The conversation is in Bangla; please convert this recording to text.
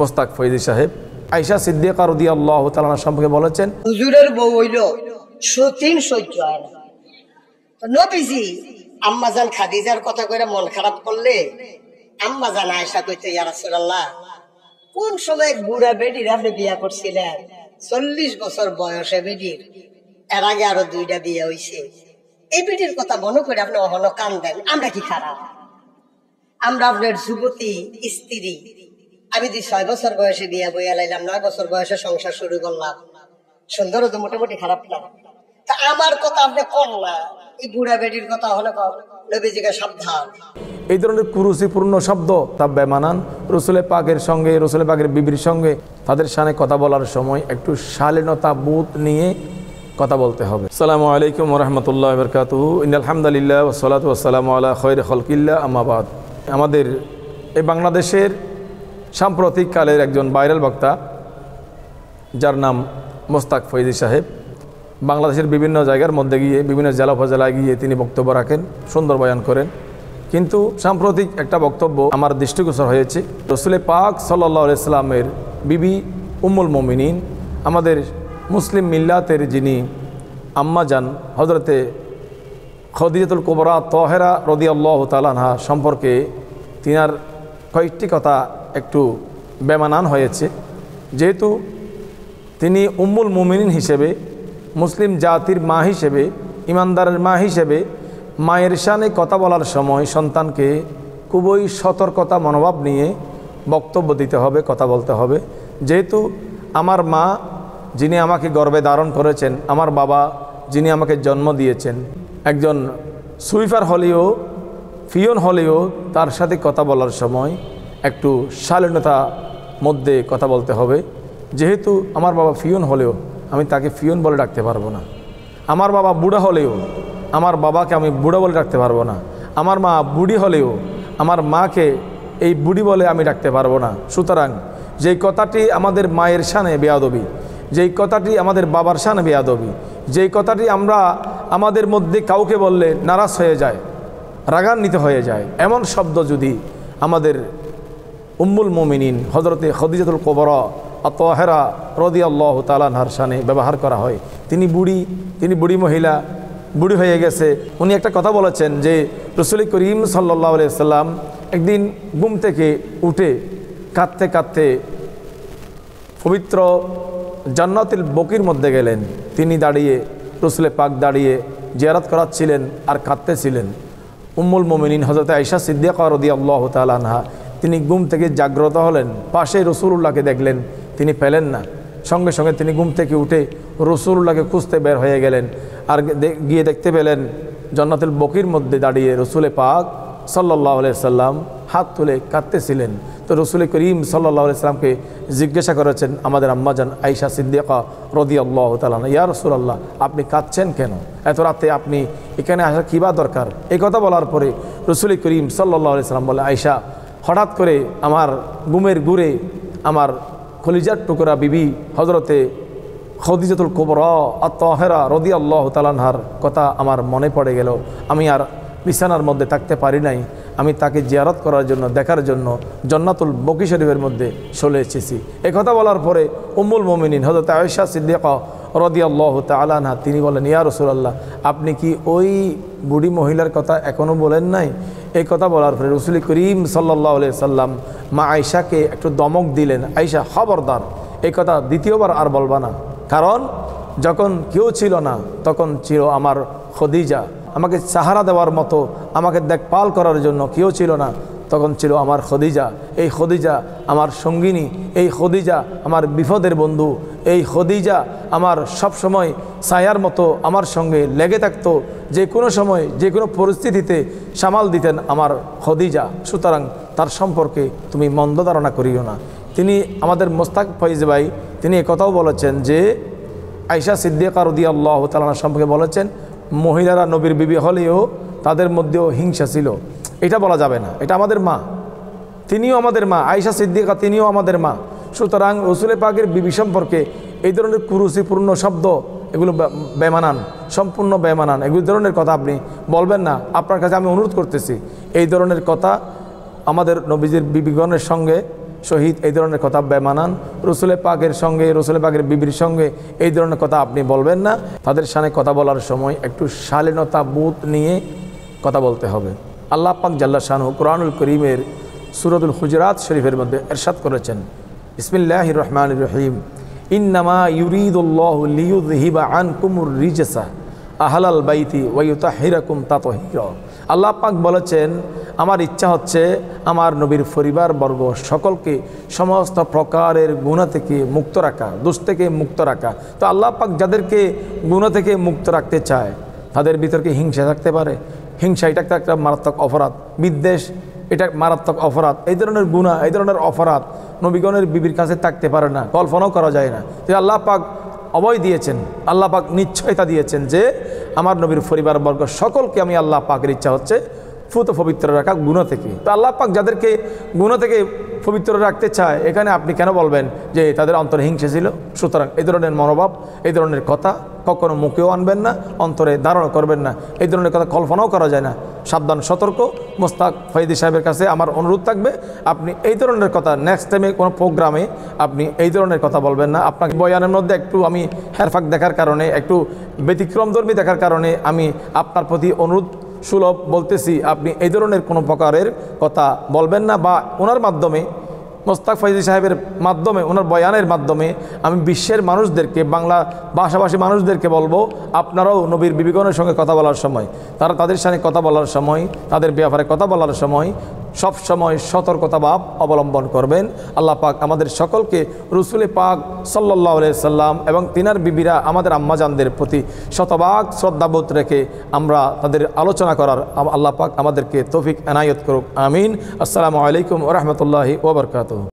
মোস্তাক ফৈজি সাহেব আয়েশা সিদ্দিকা রাদিয়াল্লাহু তাআলা আনহা সম্পর্কে বলেছেন, হুজুরের বউ হইল সতীন সহ্য হয় না। তো নবীজি আম্মাজান খাদিজার কথা কইরা মন খারাপ করলে আম্মাজান আয়েশা কইতে, ইয়া রাসূলুল্লাহ, কোন সময় বুড়া বেডির আপনি বিয়া করছিলেন? 40 বছর বয়সে বেডির, এর আগে আরো 2টা বিয়ে হইছে। এই বেডির কথা মনে করে আপনি অহনো কান্দেন, আমরা কি খারাপ? আমরা আপনার যুবতী স্ত্রী। আমি 6 বছর বয়সে বিয়া বইয়া লাইলাম, 9 বছর বয়সে সংসার শুরু করলাম। সুন্দর তো মোটামুটি খারাপ না। তা আমার কথা আপনি কোন না, এই বুড়া বেডির কথা হলো নবীজিকে সাবধান। এই ধরনের কুরুচিপূর্ণ শব্দ তা বেমানান। রসুল পাকের সঙ্গে, রসুল পাকের বিবির সঙ্গে তাদের সামনে কথা বলার সময় একটু শালীনতা বোধ নিয়ে কথা বলতে হবে। আসসালামু আলাইকুম ওয়া রাহমাতুল্লাহি ওয়া বারাকাতুহু। ইন্নাল হামদুলিল্লাহ ওয়া সলাতু ওয়া সালামু আলা খায়রি খালকিল্লাহ, আম্মা বাদ। আমাদের এই বাংলাদেশের সাম্প্রতিক কালের একজন ভাইরাল বক্তা, যার নাম মোস্তাক ফৈজি সাহেব, বাংলাদেশের বিভিন্ন জায়গার মধ্যে গিয়ে, বিভিন্ন জেলা উপজেলায় গিয়ে তিনি বক্তব্য রাখেন, সুন্দর বয়ান করেন। কিন্তু সাম্প্রতিক একটা বক্তব্য আমার দৃষ্টিগোচর হয়েছে। রসুল পাক সাল্লাল্লাহু আলাইহি সাল্লামের বিবি উম্মুল মুমিনিন, আমাদের মুসলিম মিল্লাতের যিনি আম্মা জান হযরতে খদিজাতুল কুবরা তাহেরা রাদিয়াল্লাহু তাআলা আনহা সম্পর্কে তিনার কয়েকটি কথা একটু বেমানান হয়েছে। যেহেতু তিনি উম্মুল মুমিনিন হিসেবে, মুসলিম জাতির মা হিসেবে, ইমানদারের মা হিসেবে মায়ের শানে কথা বলার সময় সন্তানকে খুবই সতর্কতা মনোভাব নিয়ে বক্তব্য দিতে হবে, কথা বলতে হবে। যেহেতু আমার মা, যিনি আমাকে গর্ভে ধারণ করেছেন, আমার বাবা, যিনি আমাকে জন্ম দিয়েছেন, একজন সুইফার হলেও, ফিয়ন হলেও তার সাথে কথা বলার সময় একটু শালীনতা মধ্যে কথা বলতে হবে। যেহেতু আমার বাবা ফিয়ন হলেও আমি তাকে ফিয়ন বলে ডাকতে পারবো না। আমার বাবা বুড়া হলেও আমার বাবাকে আমি বুড়া বলে ডাকতে পারবো না। আমার মা বুড়ি হলেও আমার মাকে এই বুড়ি বলে আমি ডাকতে পারবো না। সুতরাং যেই কথাটি আমাদের মায়ের শানে বেয়াদবি, যেই কথাটি আমাদের বাবার শানে বেয়াদবি, যেই কথাটি আমরা আমাদের মধ্যে কাউকে বললে নারাজ হয়ে যায়, রাগান্বিত হয়ে যায়, এমন শব্দ যদি আমাদের উম্মুল মুমিনিন হযরতে খদিজাতুল কুবরা তাহেরা রাদিয়াল্লাহু তাআলা আনহার শানে ব্যবহার করা হয়, তিনি বুড়ি মহিলা, বুড়ি হয়ে গেছে। উনি একটা কথা বলেছেন যে রাসূল করিম সাল্লাল্লাহু আলাইহি সাল্লাম একদিন ঘুম থেকে উঠে কাঁদতে কাঁদতে পবিত্র জান্নাতুল বকির মধ্যে গেলেন। তিনি দাঁড়িয়ে, রাসূল পাক দাঁড়িয়ে জিয়ারত করাচ্ছিলেন আর কাঁদতেছিলেন। উম্মুল মুমিনিন হযরত আয়েশা সিদ্দিকা রাদিয়াল্লাহু তাআলা আনহা তিনি ঘুম থেকে জাগ্রত হলেন, পাশে রাসূলুল্লাহকে দেখলেন, তিনি পেলেন না। সঙ্গে সঙ্গে তিনি ঘুম থেকে উঠে রাসূলুল্লাহকে খুঁজতে বের হয়ে গেলেন, আর গিয়ে দেখতে পেলেন জান্নাতুল বকির মধ্যে দাঁড়িয়ে রাসূল পাক সাল্লাল্লাহু আলাইহি সাল্লাম হাত তুলে কাঁদতেছিলেন। তো রাসূল করিম সাল্লাল্লাহু আলাইহি সাল্লামকে জিজ্ঞাসা করেছেন আমাদের আম্মাজান আয়েশা সিদ্দিকা রাদিয়াল্লাহু তাআলা, ইয়া রাসূলুল্লাহ, আপনি কাঁদছেন কেন? এত রাতে আপনি এখানে আসার কী বা দরকার? এই কথা বলার পরে রাসূল করিম সাল্লাল্লাহু আলাইহি সাল্লাম বলে, আয়েশা, হঠাৎ করে আমার ঘুমের ঘুরে আমার খলিজার টুকরা বিবি হযরতে খদিজাতুল কুবরা তাহেরা রাদিয়াল্লাহু তাআলা আনহার কথা আমার মনে পড়ে গেল। আমি আর বিছানার মধ্যে থাকতে পারি নাই। আমি তাকে জিয়ারত করার জন্য, দেখার জন্য জান্নাতুল বকি শরীফের মধ্যে চলে এসেছি। এই কথা বলার পরে উম্মুল মুমিনিন হযরত আয়েশা সিদ্দিকা রাদিয়াল্লাহু তাআলা আনহা তিনি বলেন, ইয়া রাসূলুল্লাহ, আপনি কি ওই বুড়ি মহিলার কথা এখনও বলেন নাই? এই কথা বলার পরে রাসূল করিম সাল্লাল্লাহু আলাইহি সাল্লাম মা আয়েশাকে একটু দমক দিলেন, আয়েশা খবরদার, এই কথা দ্বিতীয়বার আর বলবা না। কারণ যখন কেউ ছিল না তখন ছিল আমার খদিজা, আমাকে সাহারা দেওয়ার মতো, আমাকে দেখভাল করার জন্য কেউ ছিল না, তখন ছিল আমার খদিজা। এই খদিজা আমার সঙ্গিনী, এই খদিজা আমার বিপদের বন্ধু, এই খদিজা আমার সব সময় ছায়ার মতো আমার সঙ্গে লেগে থাকতো, যে কোনো সময় যে কোনো পরিস্থিতিতে সামাল দিতেন আমার খদিজা। সুতরাং তার সম্পর্কে তুমি মন্দ ধারণা করিও না। তিনি আমাদের মোস্তাক ফৈজি ভাই তিনি একথাও বলেছেন যে আয়েশা সিদ্দিকা রাদিয়াল্লাহু তাআলা আনহা সম্পর্কে বলেছেন, মহিলারা নবীর বিবি হলেও তাদের মধ্যেও হিংসা ছিল। এটা বলা যাবে না, এটা আমাদের মা, তিনিও আমাদের মা, আয়েশা সিদ্দিকা তিনিও আমাদের মা। সুতরাং রাসূল পাকের বিবি সম্পর্কে এই ধরনের কুরুচিপূর্ণ শব্দ, এগুলো বেমানান, সম্পূর্ণ বেমানান। এগুলো ধরনের কথা আপনি বলবেন না। আপনার কাছে আমি অনুরোধ করতেছি, এই ধরনের কথা আমাদের নবীজির বিবিগণের সঙ্গে শহীদ, এই ধরনের কথা বেমানান। রসুলের পাকের সঙ্গে, রসুলের পাকের বিবির সঙ্গে এই ধরনের কথা আপনি বলবেন না। তাদের সামনে কথা বলার সময় একটু শালীনতা বোধ নিয়ে কথা বলতে হবে। আল্লাহ পাক জাল্লা শানহু কুরআনুল কারীমের সূরাতুল হুজুরাত শরীফের মধ্যে ইরশাদ করেছেন, বিসমিল্লাহির রহমানির রহিম, ইন্নামা ইউরিদুল্লাহু লিইউযহিবা আনকুমুর রিজসা আহলাল বাইতি ওয়া ইউতাহহিরাকুম তাতহীরা। আল্লাহ পাক বলেছেন, আমার ইচ্ছা হচ্ছে আমার নবীর পরিবারবর্গ সকলকে সমস্ত প্রকারের গুনাহ থেকে মুক্ত রাখা, দোষ থেকে মুক্ত রাখা। তো আল্লাহ পাক যাদেরকে গুনাহ থেকে মুক্ত রাখতে চায় তাদের ভিতরকে হিংসা থাকতে পারে। হিংসা এটা একটা মারাত্মক অপরাধ, বিদ্বেষ এটা মারাত্মক অপরাধ। এই ধরনের গুনাহ, এই ধরনের অপরাধ নবীগণের বিবির কাছে থাকতে পারে না, কল্পনাও করা যায় না। যে আল্লাহ পাক অভয় দিয়েছেন, আল্লাহ পাক নিশ্চয়তা দিয়েছেন যে আমার নবীর পরিবারবর্গ সকলকে আমি আল্লাহ পাকের ইচ্ছা হচ্ছে ফুত পবিত্র রাখা গুনাহ থেকে। তো আল্লাহ পাক যাদেরকে গুনাহ থেকে পবিত্র রাখতে চায়, এখানে আপনি কেন বলবেন যে তাদের অন্তরে হিংসা ছিল? সুতরাং এই ধরনের মনোভাব, এই ধরনের কথা কখনো মুখেও আনবেন না, অন্তরে ধারণ করবেন না। এই ধরনের কথা কল্পনাও করা যায় না। সাবধান, সতর্ক। মোস্তাক ফয়েদি সাহেবের কাছে আমার অনুরোধ থাকবে, আপনি এই ধরনের কথা নেক্সট টাইমে কোনো প্রোগ্রামে আপনি এই ধরনের কথা বলবেন না। আপনাকে বয়ানের মধ্যে একটু আমি হেরফাক দেখার কারণে, একটু ব্যতিক্রমধর্মী দেখার কারণে আমি আপনার প্রতি অনুরোধ সুলভ বলতেছি, আপনি এই ধরনের কোনো প্রকারের কথা বলবেন না। বা ওনার মাধ্যমে, মোস্তাক ফয়েজি সাহেবের মাধ্যমে, ওনার বয়ানের মাধ্যমে আমি বিশ্বের মানুষদেরকে, বাংলা ভাষাভাষী মানুষদেরকে বলবো, আপনারাও নবীর বিবিগণের সঙ্গে কথা বলার সময়, তাদের সাথে কথা বলার সময়, তাদের ব্যাপারে কথা বলার সময় সব সময় সতর্কতা ভাব অবলম্বন করবেন। আল্লাহ পাক আমাদের সকলকে রসুলে পাক সাল্লাল্লাহু আলাইহি সাল্লাম এবং তিনার বিবিরা আমাদের আম্মাজানদের প্রতি শতভাগ শ্রদ্ধাবোধ রেখে আমরা তাদের আলোচনা করার আল্লাহ পাক আমাদেরকে তৌফিক এনায়েত করুক। আমিন। আসসালামু আলাইকুম ওয়া রাহমাতুল্লাহি ওয়া বারাকাতুহু।